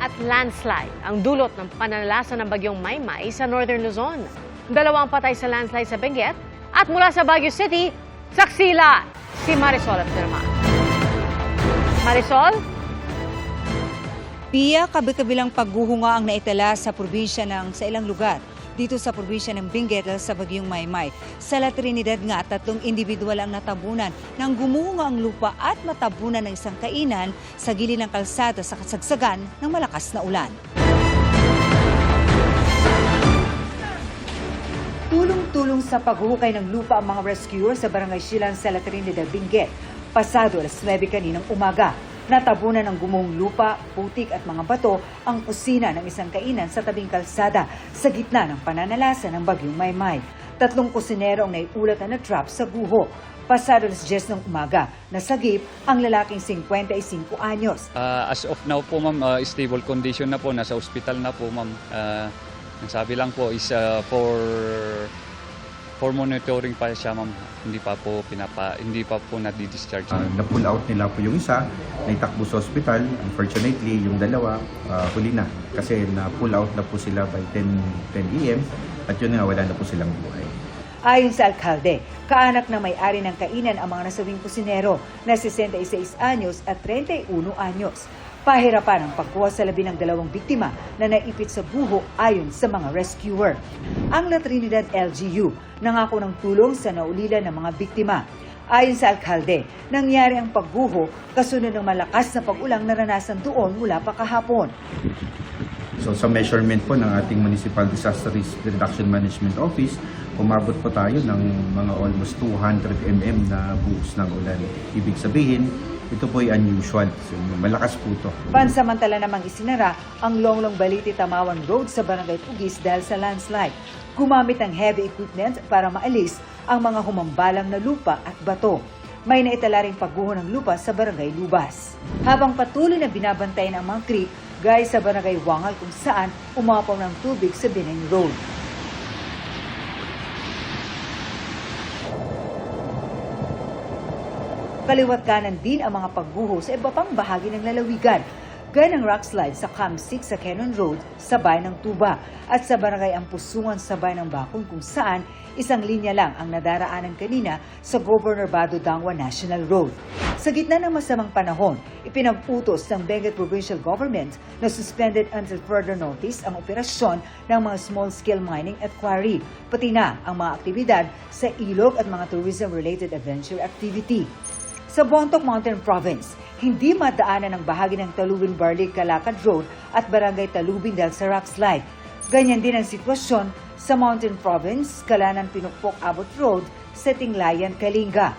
at landslide ang dulot ng pananalasan ng bagyong Maymay sa Northern Luzon. 2 patay sa landslide sa Benguet at mula sa Baguio City, saksila si Marisol Abderrahman. Marisol? Pia, kabi-kabilang pagguhunga ang naitala sa sa ilang lugar. Dito sa probinsya ng Benguet sa bagyong Maymay. Sa La Trinidad nga, 3 individual ang natabunan nang gumuhunga ang lupa at matabunan ng isang kainan sa gilid ng kalsada sa kasagsagan ng malakas na ulan. Tulong-tulong sa paghuhukay ng lupa ang mga rescuer sa Barangay Silan sa La Trinidad, Benguet. Pasado alas 9 kaninang umaga. Natabunan ng gumuhong lupa, putik at mga bato ang kusina ng isang kainan sa tabing kalsada sa gitna ng pananalasan ng bagyong Maymay. 3 kusinero ang naiulat na na-trap sa guho. Pasado alas 10 ng umaga, nasagip ang lalaking 55 anyos. As of now po ma'am, stable condition na po, nasa ospital na po ma'am. Ang sabi lang po is for monitoring pa siya ma'am, hindi pa po na-discharge. Na-pull out nila po yung isa, naitakbo sa ospital. Unfortunately, yung dalawa, huli na. Kasi na-pull out na po sila by 10 AM at yun nga, wala na po silang buhay. Ayon sa alkalde, kaanak na may-ari ng kainan ang mga nasabing kusinero na 66 anyos at 31 anyos. Pahirapan ang pagkuha sa labi ng 2 biktima na naipit sa guho ayon sa mga rescuer. Ang La Trinidad LGU nangako ng tulong sa naulilan ng mga biktima. Ayon sa alkalde, nangyari ang pagguho kasunod ng malakas na pag-ulang naranasan doon mula pa kahapon. So sa measurement po ng ating Municipal Disaster Risk Reduction Management Office, umabot po tayo ng mga almost 200 mm na buhos ng ulan. Ibig sabihin, ito po ay unusual. So, malakas po ito. Pansamantala namang isinara ang Longlong Baliti Tamawan Road sa Barangay Pugis dahil sa landslide. Gumamit ng heavy equipment para maalis ang mga humambalang na lupa at bato. May naitala ring pagguho ng lupa sa Barangay Lubas. Habang patuloy na binabantayan ang mga creek gaya sa Barangay Wangal kung saan umapaw ng tubig sa Binay Road. Kaliwat kanan din ang mga pagguho sa iba pang bahagi ng lalawigan, gaya ng rock slide sa Cam 6 sa Cannon Road sa bayan ng Tuba at sa Barangay Ampusungan sa bayan ng Bacon kung saan isang linya lang ang nadaraanan kanina sa Governor Bado Dangwa National Road. Sa gitna ng masamang panahon, ipinag-utos ng Benguet Provincial Government na suspended until further notice ang operasyon ng mga small-scale mining at quarry, pati na ang mga aktibidad sa ilog at mga tourism-related adventure activity. Sa Bontoc Mountain Province, hindi madaanan ang bahagi ng Talubin-Barlig-Calacad Road at Barangay Talubin dahil sa rock slide. Ganyan din ang sitwasyon sa Mountain Province, Kalanan-Pinukpok-Abot Road sa Tinglayan, Kalinga.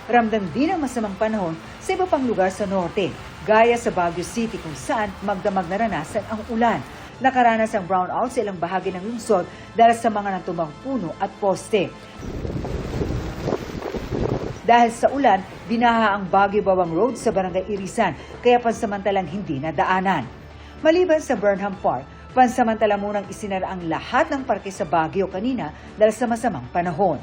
Ramdam din ang masamang panahon sa iba pang lugar sa norte, gaya sa Baguio City kung saan magdamag naranasan ang ulan. Nakaranas ang brownout sa ilang bahagi ng lungsod dahil sa mga natumbang puno at poste. Dahil sa ulan, binaha ang Baguio-Bawang Road sa Barangay Irisan, kaya pansamantalang hindi nadaanan. Maliban sa Burnham Park, pansamantala munang isinara ang lahat ng parke sa Baguio kanina dahil sa masamang panahon.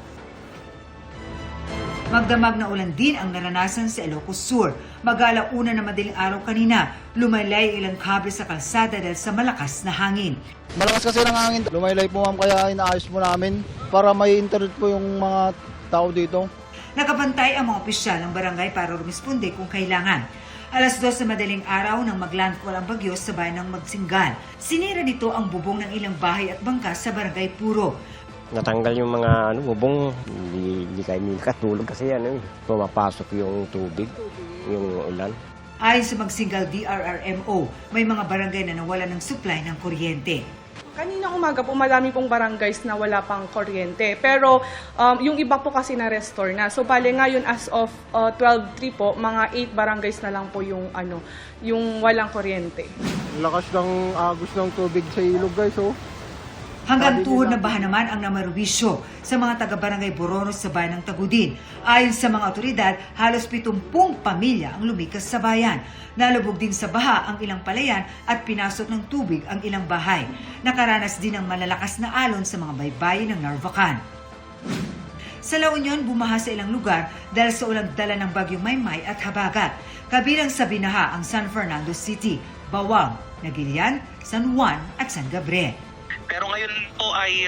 Magdamag na ulan din ang naranasan sa Ilocos Sur. Mag-alauna na madaling araw kanina, lumaylay ilang kable sa kalsada dahil sa malakas na hangin. Malakas kasi ng hangin. Lumaylay po ma'am, kaya inaayos po namin para may internet po yung mga tao dito. Nakabantay ang mga opisyal ng barangay para rumisponde kung kailangan. Alas 2 sa madaling araw nang maglandfall ang bagyo sa bayan ng Magsingal. Sinira nito ang bubong ng ilang bahay at bangka sa Barangay Puro. Natanggal yung mga bubong, hindi kami nakatulog kasi pumapasok yung tubig, yung ulan. Ayon sa Magsingal DRRMO, may mga barangay na nawala ng supply ng kuryente. Kanina umaga po, marami pong barangays na wala pang kuryente. Pero yung iba po kasi na-restore na. So bale ngayon as of 12/3 po, mga 8 barangays na lang po yung walang kuryente. Lakas ng agos ng tubig sa ilog guys, oh. Hanggang tuhod na baha naman ang namarwisyo sa mga taga-barangay Boronos sa bayan ng Tagudin. Ayon sa mga otoridad, halos 70 pamilya ang lumikas sa bayan. Nalubog din sa baha ang ilang palayan at pinasok ng tubig ang ilang bahay. Nakaranas din ng malalakas na alon sa mga baybayin ng Narvacan. Sa La Union, bumaha sa ilang lugar dahil sa ulang dala ng bagyong Maymay at Habagat. Kabilang sa binaha ang San Fernando City, Bawang, Nagilian, San Juan at San Gabriel. Pero ngayon po ay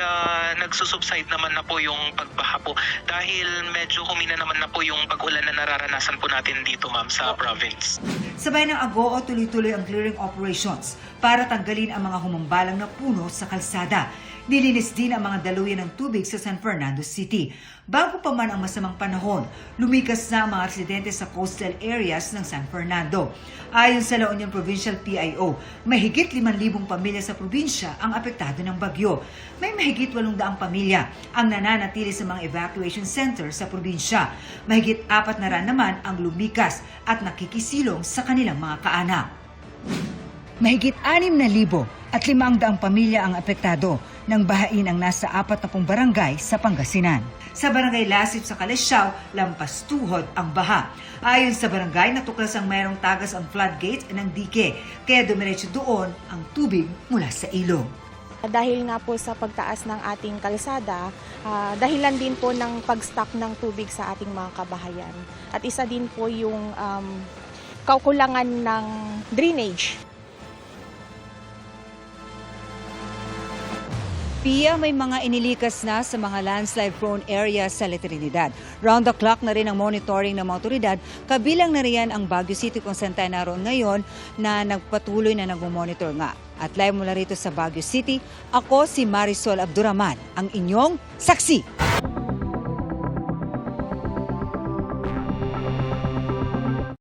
nagsusubside naman na po yung pagbaha po dahil medyo humina naman na po yung pag-ulan na nararanasan po natin dito, ma'am, sa province. Sa bayan ng Agoo, tuloy-tuloy ang clearing operations para tanggalin ang mga humambalang na puno sa kalsada. Nilinis din ang mga daluyan ng tubig sa San Fernando City. Bago pa man ang masamang panahon, lumikas na ang mga residente sa coastal areas ng San Fernando. Ayon sa La Union Provincial PIO, mahigit 5,000 pamilya sa probinsya ang apektado ng bagyo. May mahigit 800 pamilya ang nananatili sa mga evacuation center sa probinsya. Mahigit 400 naman ang lumikas at nakikisilong sa kanilang mga kaanak. Mahigit 6,000 at 500 pamilya ang apektado ng bahain ang nasa 40 barangay sa Pangasinan. Sa barangay Lasip sa Calasiao, lampas tuhod ang baha. Ayon sa barangay, natuklas ang mayroong tagas ang floodgate ng dike, kaya dumiretso doon ang tubig mula sa ilog. Dahil nga po sa pagtaas ng ating kalsada, dahilan din po ng pag-stock ng tubig sa ating mga kabahayan. At isa din po yung kakulangan ng drainage. Pia, may mga inilikas na sa mga landslide-prone areas sa La Trinidad. Round the clock na rin ang monitoring ng mga otoridad, kabilang na riyan ang Baguio City kung saan tayo naroon ngayon na nagpatuloy na nag-monitor nga. At live mula rito sa Baguio City, ako si Marisol Abduraman, ang inyong saksi.